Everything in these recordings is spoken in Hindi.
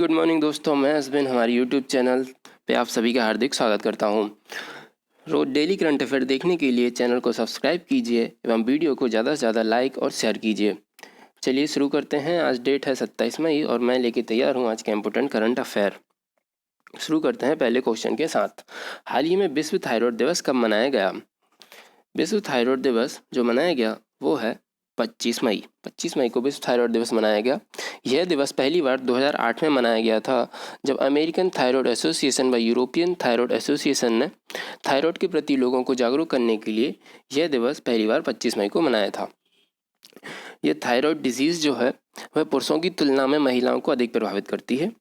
गुड मॉर्निंग दोस्तों, मैं हसबिन हमारे यूट्यूब चैनल पे आप सभी का हार्दिक स्वागत करता हूं। रोज डेली करंट अफेयर देखने के लिए चैनल को सब्सक्राइब कीजिए एवं वीडियो को ज़्यादा से ज़्यादा लाइक और शेयर कीजिए। चलिए शुरू करते हैं। आज डेट है 27 मई और मैं लेके तैयार हूं आज के इम्पोर्टेंट करंट अफेयर। शुरू करते हैं पहले क्वेश्चन के साथ। हाल ही में विश्व थायराइड दिवस कब मनाया गया? विश्व थायराइड दिवस जो मनाया गया वो है 25 मई को विश्व थायराइड दिवस मनाया गया। यह दिवस पहली बार 2008 में मनाया गया था, जब अमेरिकन थायराइड एसोसिएशन व यूरोपियन थायराइड एसोसिएशन ने थायराइड के प्रति लोगों को जागरूक करने के लिए यह दिवस पहली बार 25 मई को मनाया था। यह थायराइड डिजीज़ जो है वह पुरुषों की तुलना में महिलाओं को अधिक प्रभावित करती है।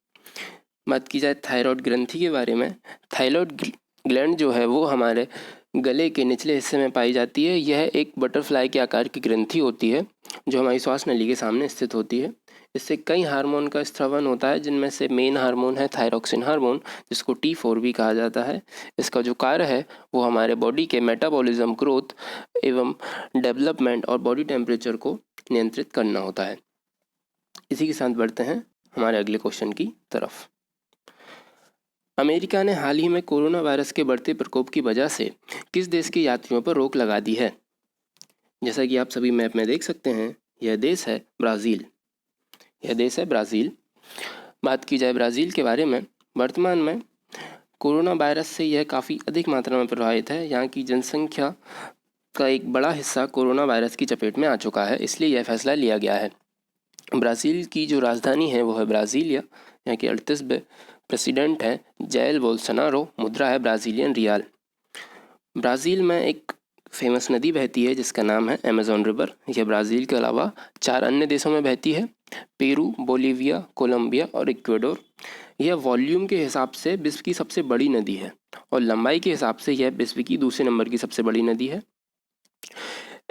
बात की जाए थायराइड ग्रंथि के बारे में, थायराइड ग्लैंड जो है वो हमारे गले के निचले हिस्से में पाई जाती है। यह एक बटरफ्लाई के आकार की ग्रंथि होती है जो हमारी श्वास नली के सामने स्थित होती है। इससे कई हार्मोन का स्रावन होता है, जिनमें से मेन हार्मोन है थायरोक्सिन हार्मोन, जिसको T4 भी कहा जाता है। इसका जो कार्य है वो हमारे बॉडी के मेटाबॉलिज्म, ग्रोथ एवं डेवलपमेंट और बॉडी टेम्परेचर को नियंत्रित करना होता है। इसी के साथ बढ़ते हैं हमारे अगले क्वेश्चन की तरफ। अमेरिका ने हाल ही में कोरोना वायरस के बढ़ते प्रकोप की वजह से किस देश के यात्रियों पर रोक लगा दी है? जैसा कि आप सभी मैप में देख सकते हैं, यह देश है ब्राज़ील। बात की जाए ब्राज़ील के बारे में, वर्तमान में कोरोना वायरस से यह काफ़ी अधिक मात्रा में प्रभावित है। यहाँ की जनसंख्या का एक बड़ा हिस्सा कोरोना वायरस की चपेट में आ चुका है, इसलिए यह फैसला लिया गया है। ब्राज़ील की जो राजधानी है वो है ब्राज़ीलिया। यहाँ के 38वें प्रेसिडेंट हैं जाइर बोल्सोनारो। मुद्रा है ब्राज़ीलियन रियाल। ब्राज़ील में एक फेमस नदी बहती है जिसका नाम है अमेज़न रिवर। यह ब्राज़ील के अलावा 4 अन्य देशों में बहती है, पेरू, बोलीविया, कोलंबिया और इक्वाडोर। यह वॉल्यूम के हिसाब से विश्व की सबसे बड़ी नदी है और लंबाई के हिसाब से यह विश्व की दूसरे नंबर की सबसे बड़ी नदी है।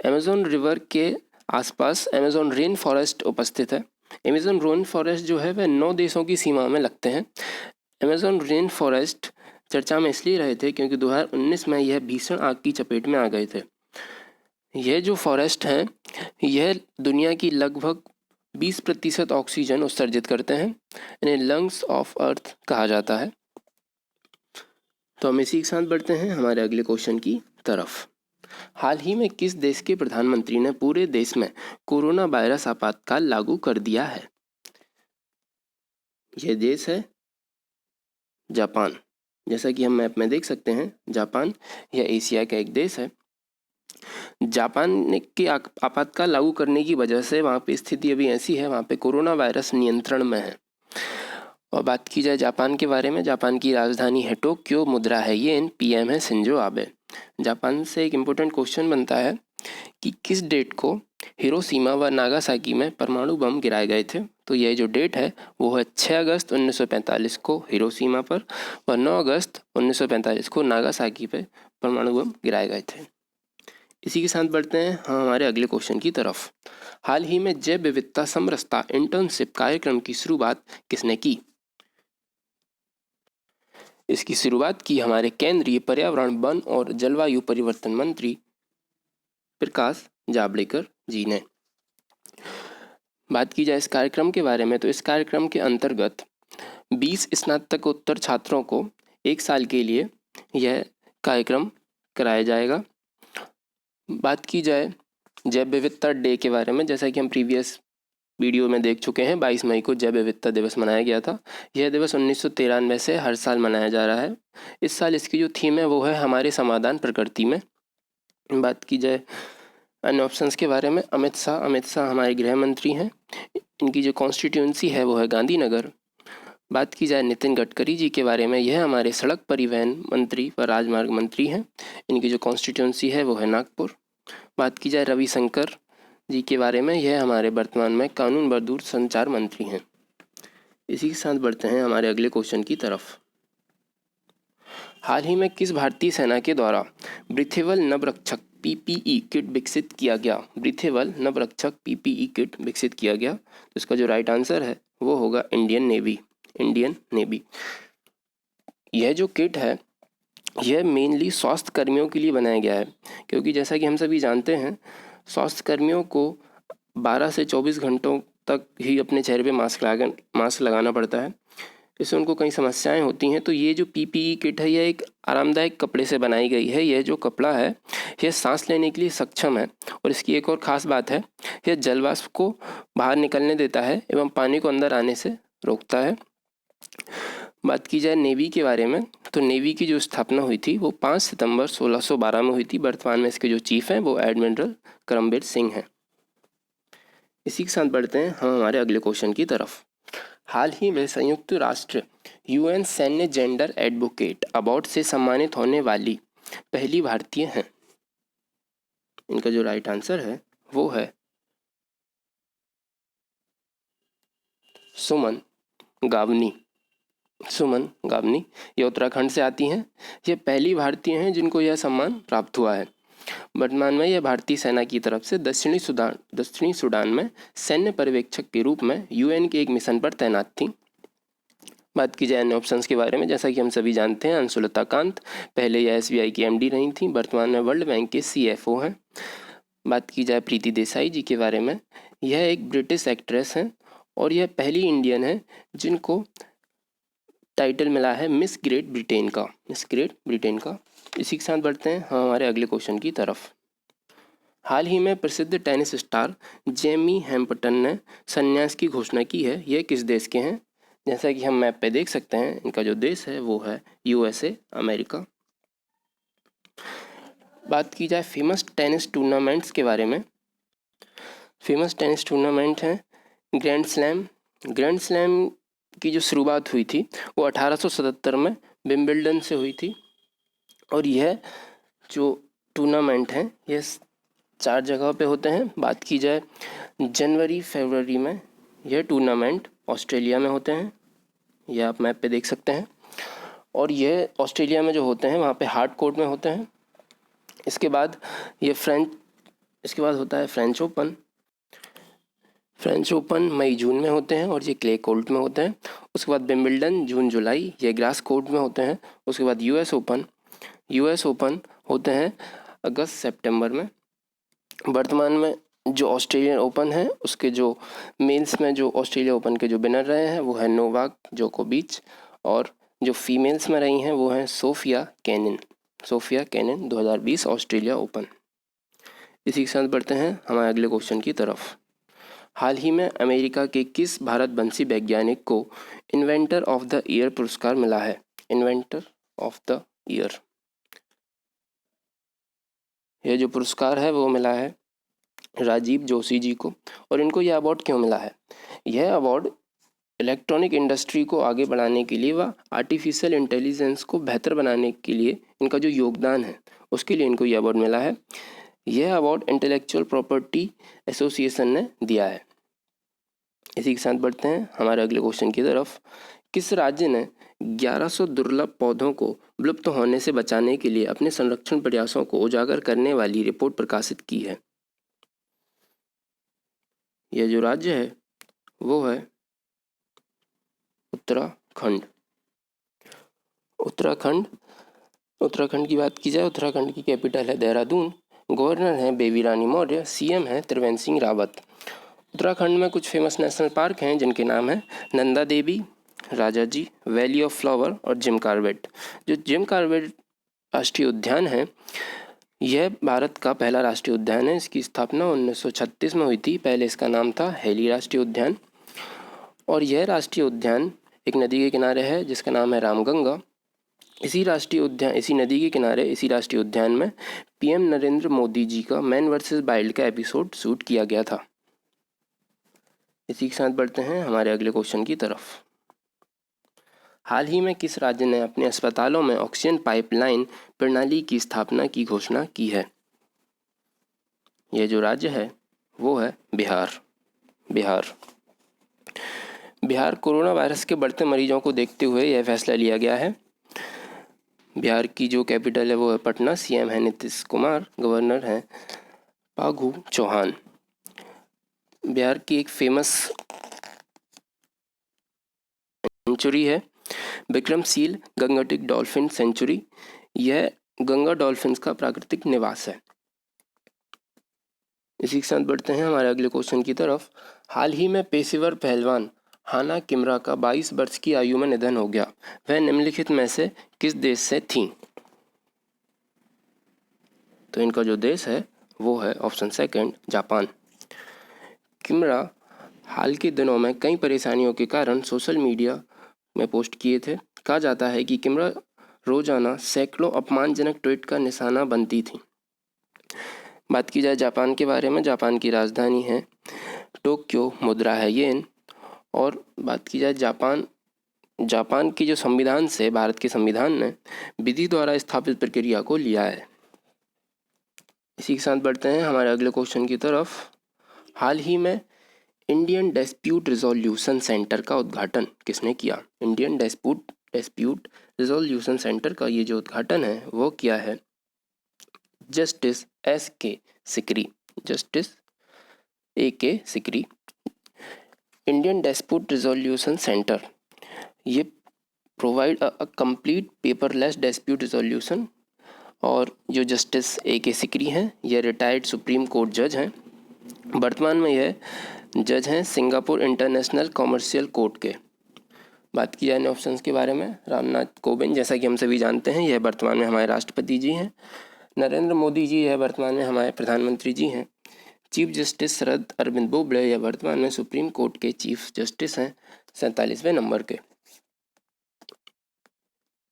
अमेज़न रिवर के आसपास अमेज़न रेन फॉरेस्ट उपस्थित है। अमेज़न रेन फॉरेस्ट जो है वह 9 देशों की सीमा में लगते हैं। अमेज़न रेन फॉरेस्ट चर्चा में इसलिए रहे थे क्योंकि 2019 में यह भीषण आग की चपेट में आ गए थे। यह जो फॉरेस्ट हैं यह दुनिया की लगभग 20% ऑक्सीजन उत्सर्जित करते हैं। इन्हें लंग्स ऑफ अर्थ कहा जाता है। तो हम इसी के साथ बढ़ते हैं हमारे अगले क्वेश्चन की तरफ। हाल ही में किस देश के प्रधानमंत्री ने पूरे देश में कोरोना वायरस आपातकाल लागू कर दिया है? यह देश है जापान। जैसा कि हम मैप में देख सकते हैं, जापान यह एशिया का एक देश है। जापान के आपातकाल लागू करने की वजह से वहाँ पे स्थिति अभी ऐसी है, वहाँ पे कोरोना वायरस नियंत्रण में है। और बात की जाए जापान के बारे में, जापान की राजधानी है टोक्यो, मुद्रा है येन, पीएम है शिंजो आबे। जापान से एक इम्पोर्टेंट क्वेश्चन बनता है कि किस डेट को हिरोशिमा व नागासाकी में परमाणु बम गिराए गए थे? तो यह जो डेट है वो है 6 अगस्त 1945 को हिरोशिमा पर व 9 अगस्त 1945 को नागासाकी पे परमाणु बम गिराए गए थे। इसी के साथ बढ़ते हैं हमारे अगले क्वेश्चन की तरफ। हाल ही में जैव विविधता समरसता इंटर्नशिप कार्यक्रम की शुरुआत किसने की? इसकी शुरुआत की हमारे केंद्रीय पर्यावरण, वन और जलवायु परिवर्तन मंत्री प्रकाश जावड़ेकर जी ने। बात की जाए इस कार्यक्रम के बारे में, तो इस कार्यक्रम के अंतर्गत 20 स्नातकोत्तर छात्रों को 1 साल के लिए यह कार्यक्रम कराया जाएगा। बात की जाए जैव विविधता डे के बारे में, जैसा कि हम प्रीवियस वीडियो में देख चुके हैं, 22 मई को जैव विविधता दिवस मनाया गया था। यह दिवस 1993 से हर साल मनाया जा रहा है। इस साल इसकी जो थीम है वो है हमारे समाधान प्रकृति में। बात की जाए अन्य ऑप्शंस के बारे में, अमित शाह हमारे गृह मंत्री हैं। इनकी जो कॉन्स्टिट्यूंसी है वो है गांधीनगर। बात की जाए नितिन गडकरी जी के बारे में, यह हमारे सड़क परिवहन मंत्री व राजमार्ग मंत्री हैं। इनकी जो कॉन्स्टिट्यूंसी है वो है नागपुर। बात की जाए रविशंकर जी के बारे में, यह हमारे वर्तमान में कानून व दूरसंचार मंत्री हैं। इसी के साथ बढ़ते हैं हमारे अगले क्वेश्चन की तरफ। हाल ही में किस भारतीय सेना के द्वारा ब्रीथेबल नवरक्षक PPE किट विकसित किया गया? ब्रीथेबल नवरक्षक PPE किट विकसित किया गया, तो इसका जो राइट आंसर है वो होगा इंडियन नेवी। यह जो किट है यह मेनली स्वास्थ्य कर्मियों के लिए बनाया गया है, क्योंकि जैसा कि हम सभी जानते हैं स्वास्थ्य कर्मियों को 12 से 24 घंटों तक ही अपने चेहरे पे मास्क लगाना पड़ता है। इससे उनको कई समस्याएं होती हैं। तो ये जो पीपीई किट है, यह एक आरामदायक कपड़े से बनाई गई है। यह जो कपड़ा है यह सांस लेने के लिए सक्षम है, और इसकी एक और ख़ास बात है, यह जलवाष्प को बाहर निकलने देता है एवं पानी को अंदर आने से रोकता है। बात की जाए नेवी के बारे में, तो नेवी की जो स्थापना हुई थी वो 5 सितंबर 1612 में हुई थी। वर्तमान में इसके जो चीफ हैं वो एडमिरल करमबीर सिंह हैं। इसी के साथ बढ़ते हैं हम हमारे अगले क्वेश्चन की तरफ। हाल ही में संयुक्त राष्ट्र यूएन सैन्य जेंडर एडवोकेट अवार्ड से सम्मानित होने वाली पहली भारतीय हैं। इनका जो राइट आंसर है वो है सुमन गावनी। सुमन गावनी ये उत्तराखंड से आती हैं। ये पहली भारतीय हैं जिनको यह सम्मान प्राप्त हुआ है। वर्तमान में यह भारतीय सेना की तरफ से दक्षिणी सूडान में सैन्य पर्यवेक्षक के रूप में यूएन के एक मिशन पर तैनात थी। बात की जाए अन्य ऑप्शंस के बारे में, जैसा कि हम सभी जानते हैं अंशुलता कांत पहले यह एसबीआई की एमडी रही थी, वर्तमान में वर्ल्ड बैंक के सीएफओ हैं। बात की जाए प्रीति देसाई जी के बारे में, यह एक ब्रिटिश एक्ट्रेस हैं और यह पहली इंडियन है जिनको टाइटल मिला है मिस ग्रेट ब्रिटेन का, मिस ग्रेट ब्रिटेन का। इसी के साथ बढ़ते हैं हम हमारे अगले क्वेश्चन की तरफ। हाल ही में प्रसिद्ध टेनिस स्टार जेमी हैम्पटन ने संन्यास की घोषणा की है। ये किस देश के हैं? जैसा कि हम मैप पे देख सकते हैं, इनका जो देश है वो है यूएसए, अमेरिका। बात की जाए फेमस टेनिस टूर्नामेंट्स के बारे में, फेमस टेनिस टूर्नामेंट हैं ग्रैंड स्लैम। ग्रैंड स्लैम की जो शुरुआत हुई थी वो 1877 में विंबलडन से हुई थी, और यह जो टूर्नामेंट हैं ये 4 जगह पे होते हैं। बात की जाए जनवरी फरवरी में यह टूर्नामेंट ऑस्ट्रेलिया में होते हैं, यह आप मैप पे देख सकते हैं, और यह ऑस्ट्रेलिया में जो होते हैं वहाँ पे हार्ड कोर्ट में होते हैं। इसके बाद होता है फ्रेंच ओपन। फ्रेंच ओपन मई जून में होते हैं और ये क्ले कोर्ट में होते हैं। उसके बाद विंबलडन जून जुलाई, ये ग्रास कोर्ट में होते हैं। उसके बाद यूएस ओपन होते हैं अगस्त सितंबर में। वर्तमान में जो ऑस्ट्रेलियन ओपन है उसके जो मेल्स में जो ऑस्ट्रेलिया ओपन के जो विनर रहे हैं वो है नोवाक जोकोविच, और जो फीमेल्स में रही हैं वो हैं सोफिया केनिन 2020 ऑस्ट्रेलिया ओपन। इसी के साथ बढ़ते हैं हमारे अगले क्वेश्चन की तरफ। हाल ही में अमेरिका के किस भारतवंशी वैज्ञानिक को इन्वेंटर ऑफ द ईयर पुरस्कार मिला है? इन्वेंटर ऑफ द ईयर, यह जो पुरस्कार है वो मिला है राजीव जोशी जी को। और इनको यह अवार्ड क्यों मिला है? यह अवार्ड इलेक्ट्रॉनिक इंडस्ट्री को आगे बढ़ाने के लिए व आर्टिफिशियल इंटेलिजेंस को बेहतर बनाने के लिए इनका जो योगदान है उसके लिए इनको यह अवार्ड मिला है। यह अवार्ड इंटेलेक्चुअल प्रॉपर्टी एसोसिएशन ने दिया है। इसी के साथ बढ़ते हैं हमारे अगले क्वेश्चन की तरफ। किस राज्य ने 1100 दुर्लभ पौधों को विलुप्त होने से बचाने के लिए अपने संरक्षण प्रयासों को उजागर करने वाली रिपोर्ट प्रकाशित की है? यह जो राज्य है वो है उत्तराखंड। उत्तराखंड की बात की जाए, उत्तराखंड की कैपिटल है देहरादून, गवर्नर हैं बेबी रानी मौर्य, सीएम हैं त्रिवेंद्र सिंह रावत। उत्तराखंड में कुछ फेमस नेशनल पार्क हैं जिनके नाम हैं Nanda Devi, Rajaji, valley of flower और जिम कॉर्बेट। जो जिम कॉर्बेट राष्ट्रीय उद्यान है यह भारत का पहला राष्ट्रीय उद्यान है। इसकी स्थापना 1936 में हुई थी। पहले इसका नाम था हेली राष्ट्रीय उद्यान, और यह राष्ट्रीय उद्यान एक नदी के किनारे है जिसका नाम है रामगंगा। इसी नदी के किनारे इसी राष्ट्रीय उद्यान में पीएम नरेंद्र मोदी जी का मैन वर्सेस वाइल्ड का एपिसोड शूट किया गया था। इसी के साथ बढ़ते हैं हमारे अगले क्वेश्चन की तरफ। हाल ही में किस राज्य ने अपने अस्पतालों में ऑक्सीजन पाइपलाइन प्रणाली की स्थापना की घोषणा की है? यह जो राज्य है वो है बिहार कोरोना वायरस के बढ़ते मरीजों को देखते हुए यह फैसला लिया गया है। बिहार की जो कैपिटल है वो है पटना, सीएम है नीतीश कुमार, गवर्नर हैं फागू चौहान। बिहार की एक फेमस सेंचुरी है विक्रमशील गंगटिक डॉल्फिन सेंचुरी। यह गंगा डॉल्फिन्स का प्राकृतिक निवास है। इसी के साथ बढ़ते हैं हमारे अगले क्वेश्चन की तरफ। हाल ही में पेशेवर पहलवान हाना किमरा का 22 वर्ष की आयु में निधन हो गया। वह निम्नलिखित में से किस देश से थीं? तो इनका जो देश है वो है ऑप्शन सेकंड, जापान। किमरा हाल के दिनों में कई परेशानियों के कारण सोशल मीडिया में पोस्ट किए थे। कहा जाता है कि किमरा रोजाना सैकड़ों अपमानजनक ट्वीट का निशाना बनती थी। बात की जाए जापान के बारे में, जापान की राजधानी है टोक्यो, मुद्रा है येन। और बात की जाए जापान की जो संविधान से, भारत के संविधान ने विधि द्वारा स्थापित प्रक्रिया को लिया है। इसी के साथ बढ़ते हैं हमारे अगले क्वेश्चन की तरफ। हाल ही में इंडियन डिस्प्यूट रिजोल्यूशन सेंटर का उद्घाटन किसने किया? इंडियन डिस्प्यूट रिजोल्यूशन सेंटर का ये जो उद्घाटन है वो किया है justice S.K. Sikri. Justice A.K. Sikri. Indian dispute resolution centre ये provide a complete paperless dispute resolution. और जो जस्टिस A.K. सिकरी हैं ये रिटायर्ड सुप्रीम कोर्ट जज हैं। वर्तमान में यह जज हैं सिंगापुर इंटरनेशनल कॉमर्शियल कोर्ट के। बात की जाए ऑप्शंस के बारे में, रामनाथ कोविंद, जैसा कि हम सभी जानते हैं, यह वर्तमान में हमारे राष्ट्रपति जी हैं। नरेंद्र मोदी जी यह वर्तमान में हमारे प्रधानमंत्री जी हैं। चीफ जस्टिस शरद अरविंद बोबड़े यह वर्तमान में सुप्रीम कोर्ट के चीफ जस्टिस हैं 47वें नंबर के।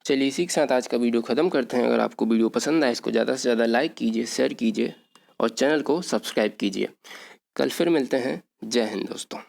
चलिए इसी के साथ आज का वीडियो ख़त्म करते हैं। अगर आपको वीडियो पसंद आए इसको ज़्यादा से ज़्यादा लाइक कीजिए, शेयर कीजिए और चैनल को सब्सक्राइब कीजिए। कल फिर मिलते हैं। जय हिंद दोस्तों।